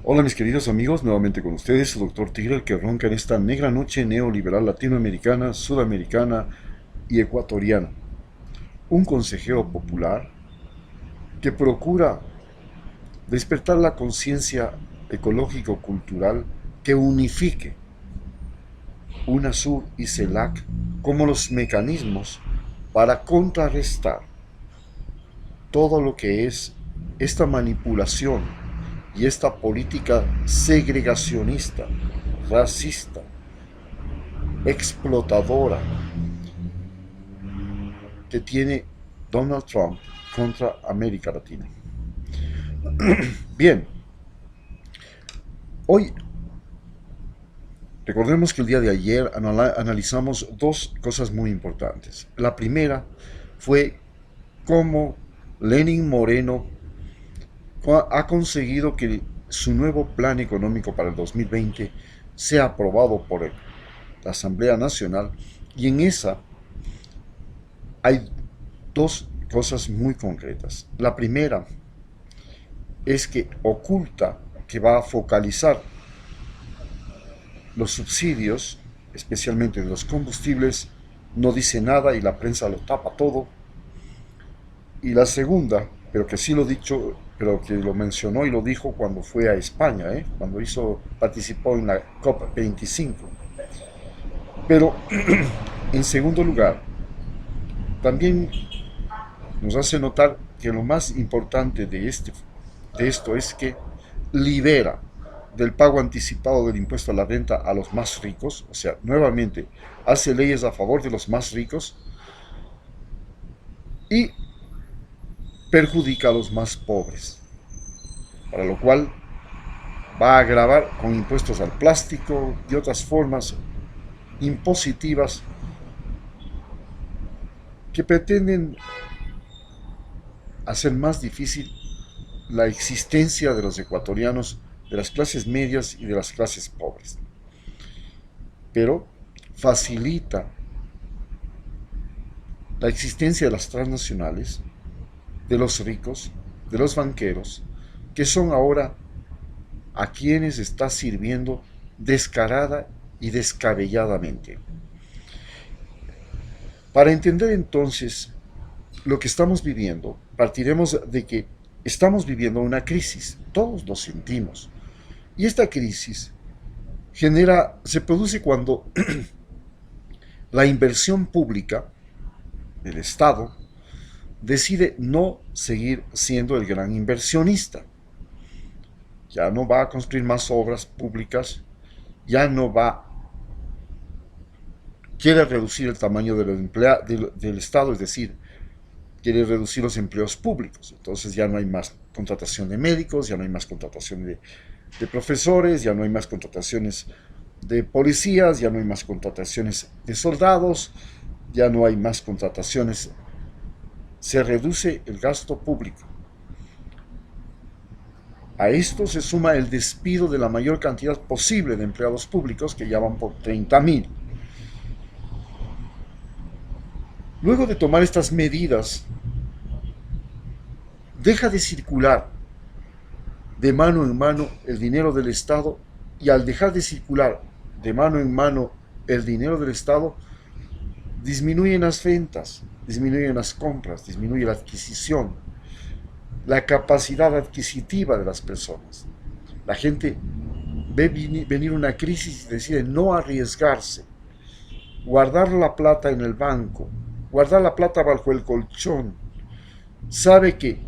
Hola mis queridos amigos, nuevamente con ustedes, su doctor Tigre, el que ronca en esta negra noche neoliberal latinoamericana, sudamericana y ecuatoriana. Un consejero popular que procura despertar la conciencia ecológico-cultural que unifique UNASUR y CELAC como los mecanismos para contrarrestar todo lo que es esta manipulación y esta política segregacionista, racista, explotadora que tiene Donald Trump contra América Latina. Bien, hoy recordemos que el día de ayer analizamos dos cosas muy importantes. La primera fue cómo Lenin Moreno ha conseguido que su nuevo plan económico para el 2020 sea aprobado por la Asamblea Nacional, y en esa hay dos cosas muy concretas. La primera es que oculta que va a focalizar los subsidios, especialmente de los combustibles, no dice nada y la prensa lo tapa todo. Y la segunda, pero que sí lo dicho, pero que lo mencionó y lo dijo cuando fue a España, cuando participó en la COP25. Pero en segundo lugar, también nos hace notar que lo más importante de esto es que libera del pago anticipado del impuesto a la renta a los más ricos, o sea, nuevamente hace leyes a favor de los más ricos y perjudica a los más pobres, para lo cual va a agravar con impuestos al plástico y otras formas impositivas que pretenden hacer más difícil la existencia de los ecuatorianos, de las clases medias y de las clases pobres. Pero facilita la existencia de las transnacionales, de los ricos, de los banqueros, que son ahora a quienes está sirviendo descarada y descabelladamente. Para entender entonces lo que estamos viviendo, partiremos de que estamos viviendo una crisis, todos lo sentimos. Y esta crisis se produce cuando la inversión pública del Estado decide no seguir siendo el gran inversionista. Ya no va a construir más obras públicas, ya no va, quiere reducir el tamaño del Estado, es decir, quiere reducir los empleos públicos. Entonces ya no hay más contratación de médicos, ya no hay más contratación de profesores, ya no hay más contrataciones de policías, ya no hay más contrataciones de soldados, ya no hay más contrataciones. Se reduce el gasto público. A esto se suma el despido de la mayor cantidad posible de empleados públicos, que ya van por 30,000. Luego de tomar estas medidas, deja de circular de mano en mano el dinero del Estado, y al dejar de circular de mano en mano el dinero del Estado, disminuyen las ventas, disminuyen las compras, disminuye la adquisición, la capacidad adquisitiva de las personas. La gente ve venir una crisis y decide no arriesgarse, guardar la plata en el banco, guardar la plata bajo el colchón. Sabe que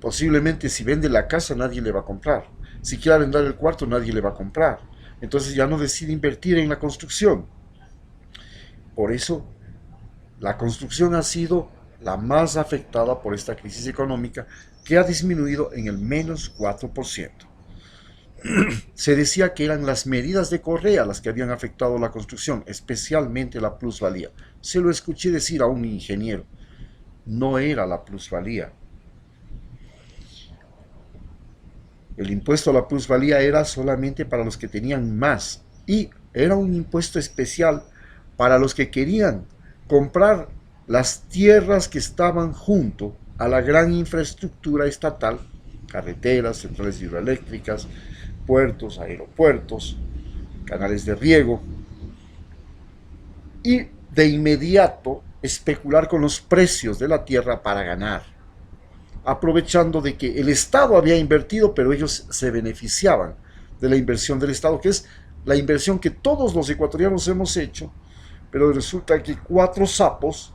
posiblemente si vende la casa nadie le va a comprar. Si quiere arrendar el cuarto nadie le va a comprar. Entonces ya no decide invertir en la construcción. Por eso la construcción ha sido la más afectada por esta crisis económica, que ha disminuido en el menos 4%. Se decía que eran las medidas de Correa las que habían afectado la construcción, especialmente la plusvalía. Se lo escuché decir a un ingeniero. No era la plusvalía. El impuesto a la plusvalía era solamente para los que tenían más, y era un impuesto especial para los que querían comprar las tierras que estaban junto a la gran infraestructura estatal carreteras, centrales hidroeléctricas, puertos, aeropuertos, canales de riego, y de inmediato especular con los precios de la tierra para ganar, aprovechando de que el Estado había invertido, pero ellos se beneficiaban de la inversión del Estado, que es la inversión que todos los ecuatorianos hemos hecho, pero resulta que 4 sapos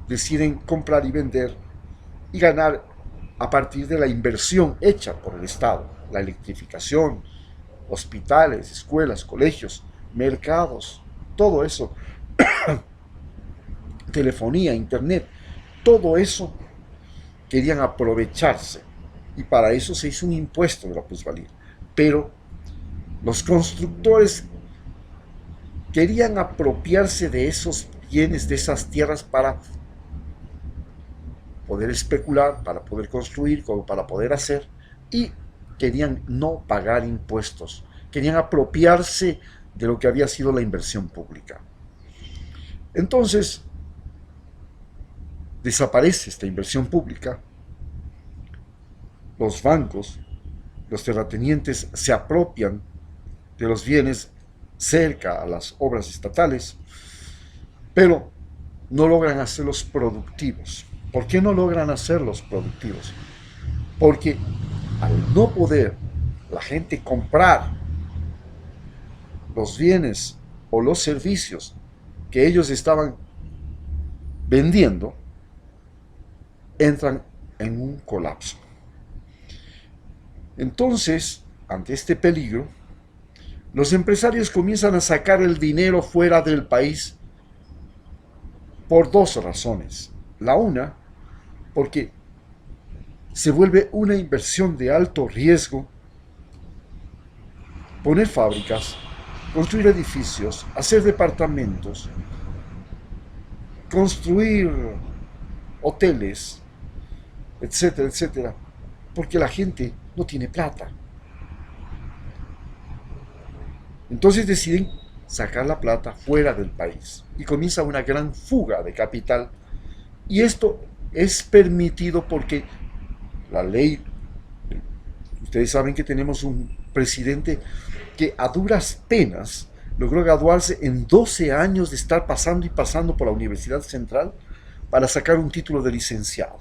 deciden comprar y vender y ganar a partir de la inversión hecha por el Estado, la electrificación, hospitales, escuelas, colegios, mercados, todo eso, telefonía, internet, todo eso querían aprovecharse, y para eso se hizo un impuesto de la plusvalía. Pero los constructores querían apropiarse de esos bienes, de esas tierras, para poder especular, para poder construir, como para poder hacer, y querían no pagar impuestos, querían apropiarse de lo que había sido la inversión pública. Entonces, desaparece esta inversión pública, los bancos, los terratenientes se apropian de los bienes cerca a las obras estatales, pero no logran hacerlos productivos. ¿Por qué no logran hacerlos productivos? Porque al no poder la gente comprar los bienes o los servicios que ellos estaban vendiendo, entran en un colapso. Entonces, ante este peligro, los empresarios comienzan a sacar el dinero fuera del país por 2 razones. La una, porque se vuelve una inversión de alto riesgo poner fábricas, construir edificios, hacer departamentos, construir hoteles, etcétera, etcétera, porque la gente no tiene plata. Entonces deciden sacar la plata fuera del país y comienza una gran fuga de capital, y esto es permitido porque la ley, ustedes saben que tenemos un presidente que a duras penas logró graduarse en 12 años de estar pasando y pasando por la Universidad Central para sacar un título de licenciado.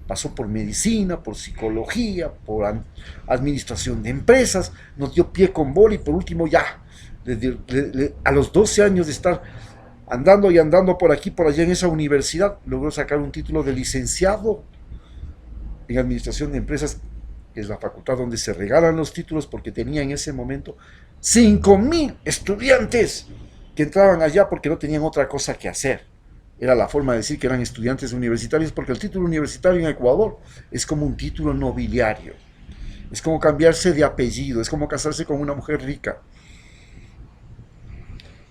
Pasó por medicina, por psicología, por administración de empresas, nos dio pie con bola, y por último ya, a los 12 años de estar andando y andando por aquí, por allá en esa universidad, logró sacar un título de licenciado en administración de empresas, que es la facultad donde se regalan los títulos, porque tenía en ese momento 5,000 estudiantes que entraban allá porque no tenían otra cosa que hacer. Era la forma de decir que eran estudiantes universitarios, porque el título universitario en Ecuador es como un título nobiliario, es como cambiarse de apellido, es como casarse con una mujer rica.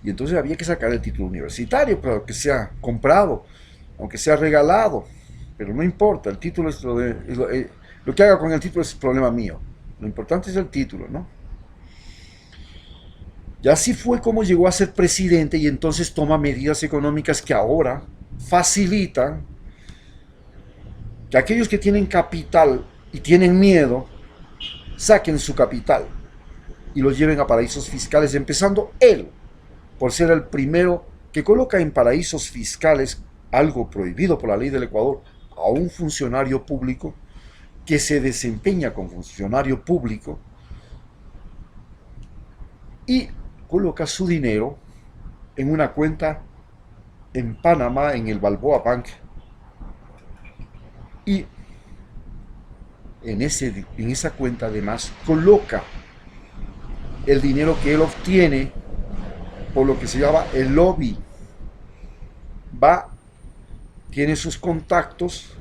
Y entonces había que sacar el título universitario, pero aunque sea comprado, aunque sea regalado, pero no importa, el título es lo que haga con el título es problema mío. Lo importante es el título, ¿no? Y así fue como llegó a ser presidente, y entonces toma medidas económicas que ahora facilitan que aquellos que tienen capital y tienen miedo saquen su capital y los lleven a paraísos fiscales, empezando él por ser el primero que coloca en paraísos fiscales, algo prohibido por la ley del Ecuador, a un funcionario público que se desempeña como funcionario público y coloca su dinero en una cuenta en Panamá, en el Balboa Bank, y en esa cuenta además coloca el dinero que él obtiene por lo que se llama el lobby. Tiene sus contactos,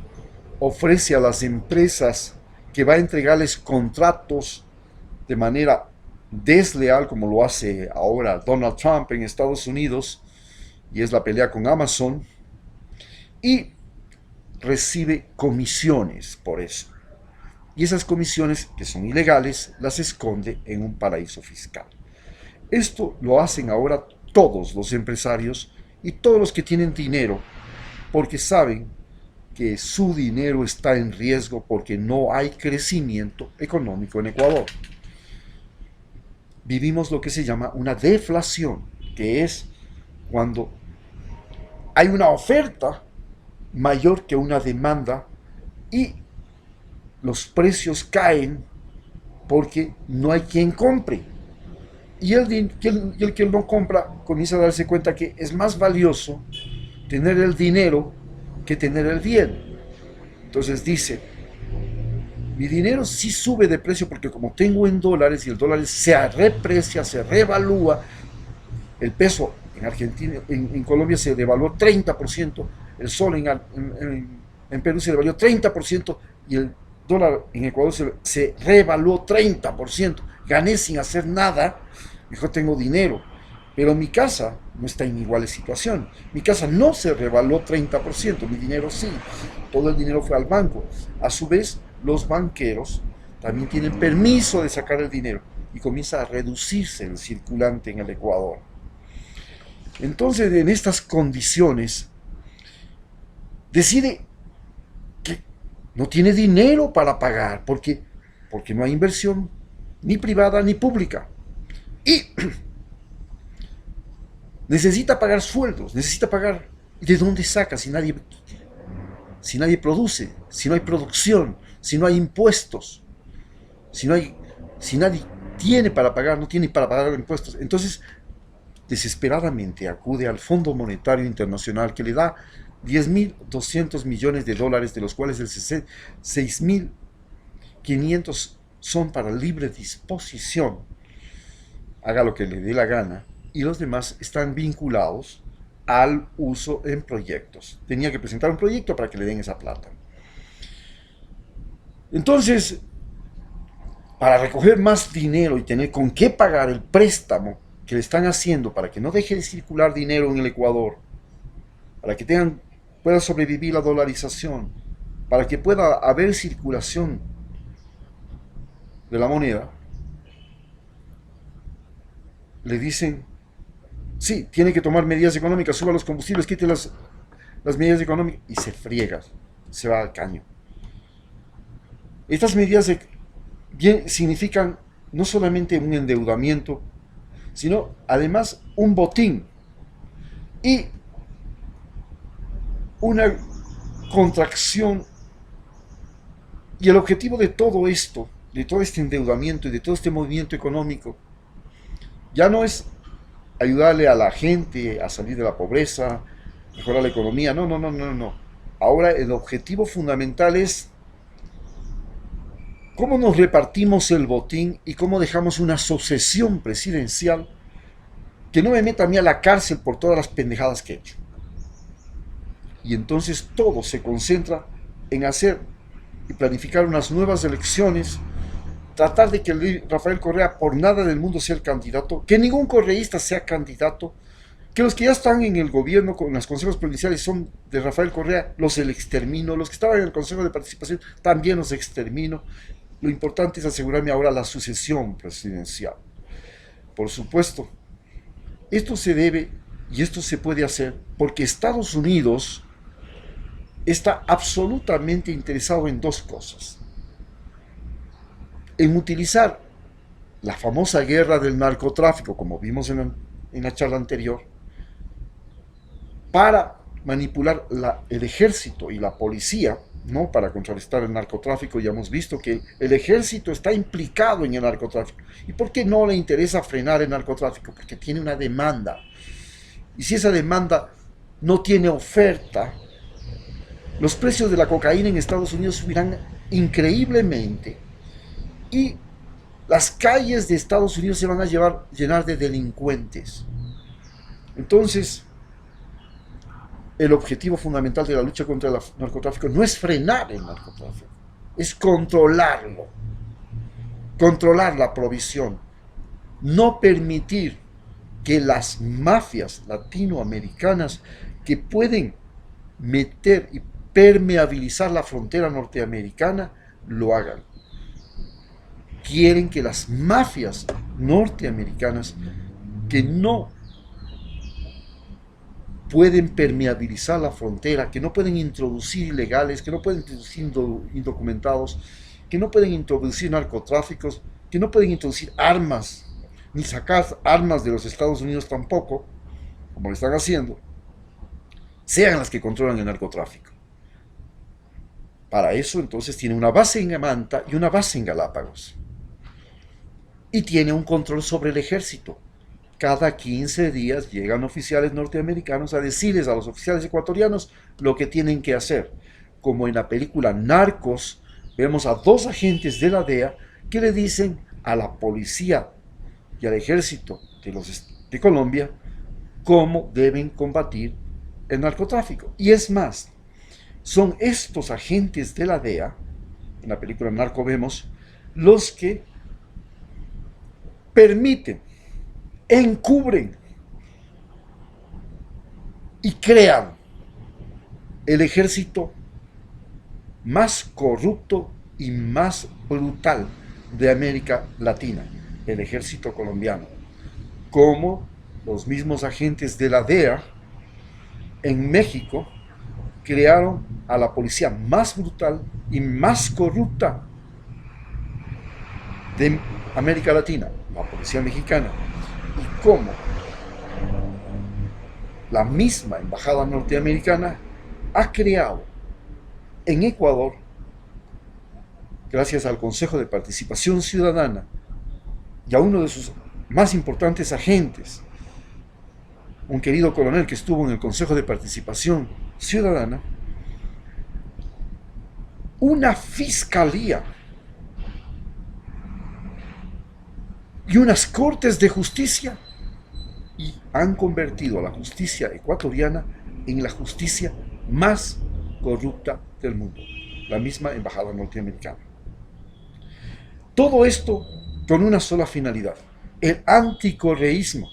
ofrece a las empresas que va a entregarles contratos de manera desleal, como lo hace ahora Donald Trump en Estados Unidos, y es la pelea con Amazon, y recibe comisiones por eso. Y esas comisiones, que son ilegales, las esconde en un paraíso fiscal. Esto lo hacen ahora todos los empresarios y todos los que tienen dinero, porque saben que su dinero está en riesgo porque no hay crecimiento económico en Ecuador. Vivimos lo que se llama una deflación, que es cuando hay una oferta mayor que una demanda y los precios caen porque no hay quien compre. Y el que no compra comienza a darse cuenta que es más valioso tener el dinero que tener el bien. Entonces dice, mi dinero sí sube de precio porque como tengo en dólares y el dólar se reprecia, se revalúa, el peso en Argentina, en Colombia se devaluó 30%, el sol en Perú se devaluó 30% y el dólar en Ecuador se revaluó 30%. Gané sin hacer nada, mejor tengo dinero. Pero mi casa no está en igual situación. Mi casa no se revaluó 30%, mi dinero sí. Todo el dinero fue al banco. A su vez, los banqueros también tienen permiso de sacar el dinero y comienza a reducirse el circulante en el Ecuador. Entonces, en estas condiciones, decide que no tiene dinero para pagar porque no hay inversión ni privada ni pública. Y necesita pagar sueldos, necesita pagar. ¿De dónde saca si nadie produce, si no hay producción, si no hay impuestos, si nadie tiene para pagar, no tiene para pagar impuestos? Entonces, desesperadamente acude al Fondo Monetario Internacional que le da 10.200 millones de dólares, de los cuales el 6.500 son para libre disposición. Haga lo que le dé la gana. Y los demás están vinculados al uso en proyectos. Tenía que presentar un proyecto para que le den esa plata. Entonces, para recoger más dinero y tener con qué pagar el préstamo que le están haciendo para que no deje de circular dinero en el Ecuador, para que pueda sobrevivir la dolarización, para que pueda haber circulación de la moneda, le dicen, sí, tiene que tomar medidas económicas, suba los combustibles, quite las medidas económicas y se friega, se va al caño. Estas medidas significan no solamente un endeudamiento, sino además un botín y una contracción. Y el objetivo de todo esto, de todo este endeudamiento y de todo este movimiento económico, ya no es ayudarle a la gente a salir de la pobreza, mejorar la economía, no. Ahora el objetivo fundamental es cómo nos repartimos el botín y cómo dejamos una sucesión presidencial que no me meta a mí a la cárcel por todas las pendejadas que he hecho. Y entonces todo se concentra en hacer y planificar unas nuevas elecciones, tratar de que Rafael Correa por nada del mundo sea el candidato, que ningún correísta sea candidato, que los que ya están en el gobierno con los consejos provinciales son de Rafael Correa, los extermino, los que estaban en el consejo de participación también los extermino. Lo importante es asegurarme ahora la sucesión presidencial. Por supuesto, esto se debe y esto se puede hacer porque Estados Unidos está absolutamente interesado en dos cosas: en utilizar la famosa guerra del narcotráfico, como vimos en la charla anterior, para manipular el ejército y la policía, ¿no?, para contrarrestar el narcotráfico. Ya hemos visto que el ejército está implicado en el narcotráfico. ¿Y por qué no le interesa frenar el narcotráfico? Porque tiene una demanda. Y si esa demanda no tiene oferta, los precios de la cocaína en Estados Unidos subirán increíblemente y las calles de Estados Unidos se van a llenar de delincuentes. Entonces, el objetivo fundamental de la lucha contra el narcotráfico no es frenar el narcotráfico, es controlarlo, controlar la provisión, no permitir que las mafias latinoamericanas que pueden meter y permeabilizar la frontera norteamericana lo hagan. Quieren que las mafias norteamericanas que no pueden permeabilizar la frontera, que no pueden introducir ilegales, que no pueden introducir indocumentados, que no pueden introducir narcotráficos, que no pueden introducir armas, ni sacar armas de los Estados Unidos tampoco, como lo están haciendo, sean las que controlan el narcotráfico. Para eso entonces tiene una base en Manta y una base en Galápagos. Y tiene un control sobre el ejército. Cada 15 días llegan oficiales norteamericanos a decirles a los oficiales ecuatorianos lo que tienen que hacer. Como en la película Narcos, vemos a 2 agentes de la DEA que le dicen a la policía y al ejército de Colombia cómo deben combatir el narcotráfico. Y es más, son estos agentes de la DEA, en la película Narco vemos, los que permiten, encubren y crean el ejército más corrupto y más brutal de América Latina, el ejército colombiano. Como los mismos agentes de la DEA en México crearon a la policía más brutal y más corrupta de América Latina, la policía mexicana, y cómo la misma embajada norteamericana ha creado en Ecuador, gracias al Consejo de Participación Ciudadana y a uno de sus más importantes agentes, un querido coronel que estuvo en el Consejo de Participación Ciudadana, una fiscalía y unas cortes de justicia, y han convertido a la justicia ecuatoriana en la justicia más corrupta del mundo, la misma embajada norteamericana. Todo esto con una sola finalidad, el anticorreísmo.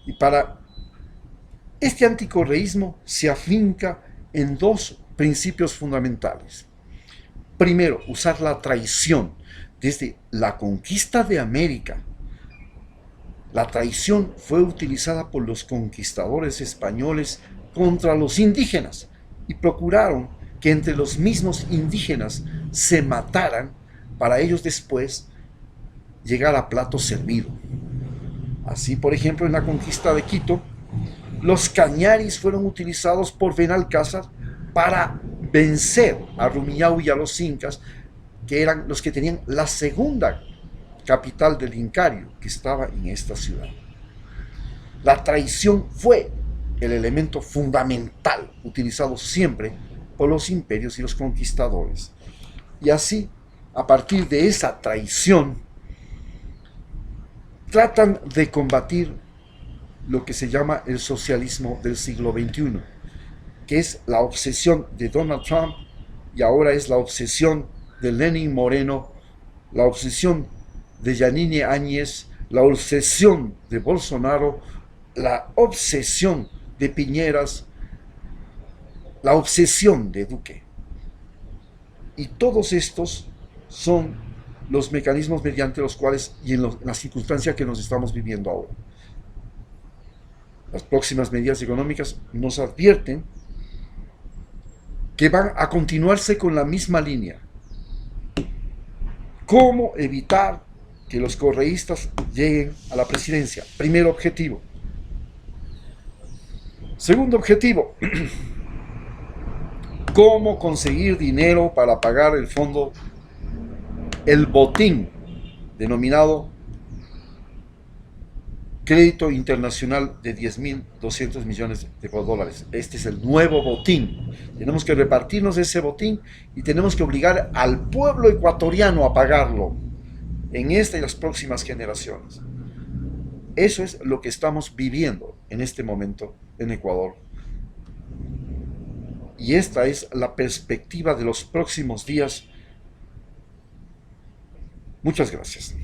Y para este anticorreísmo se afinca en 2 principios fundamentales. Primero, usar la traición. Desde la conquista de América, la traición fue utilizada por los conquistadores españoles contra los indígenas y procuraron que entre los mismos indígenas se mataran para ellos después llegar a plato servido. Así, por ejemplo, en la conquista de Quito, los cañaris fueron utilizados por Benalcázar para vencer a Rumiñahui y a los incas, que eran los que tenían la segunda capital del Incario, que estaba en esta ciudad. La traición fue el elemento fundamental utilizado siempre por los imperios y los conquistadores. Y así, a partir de esa traición, tratan de combatir lo que se llama el socialismo del siglo XXI, que es la obsesión de Donald Trump y ahora es la obsesión de Lenín Moreno, la obsesión de Yanine Áñez, la obsesión de Bolsonaro, la obsesión de Piñeras, la obsesión de Duque. Y todos estos son los mecanismos mediante los cuales y en la circunstancia que nos estamos viviendo ahora. Las próximas medidas económicas nos advierten que van a continuarse con la misma línea. ¿Cómo evitar que los correístas lleguen a la presidencia? Primer objetivo. Segundo objetivo, ¿cómo conseguir dinero para pagar el fondo, el botín, denominado Crédito Internacional de 10.200 millones de dólares? Este es el nuevo botín. Tenemos que repartirnos ese botín y tenemos que obligar al pueblo ecuatoriano a pagarlo en esta y las próximas generaciones. Eso es lo que estamos viviendo en este momento en Ecuador. Y esta es la perspectiva de los próximos días. Muchas gracias.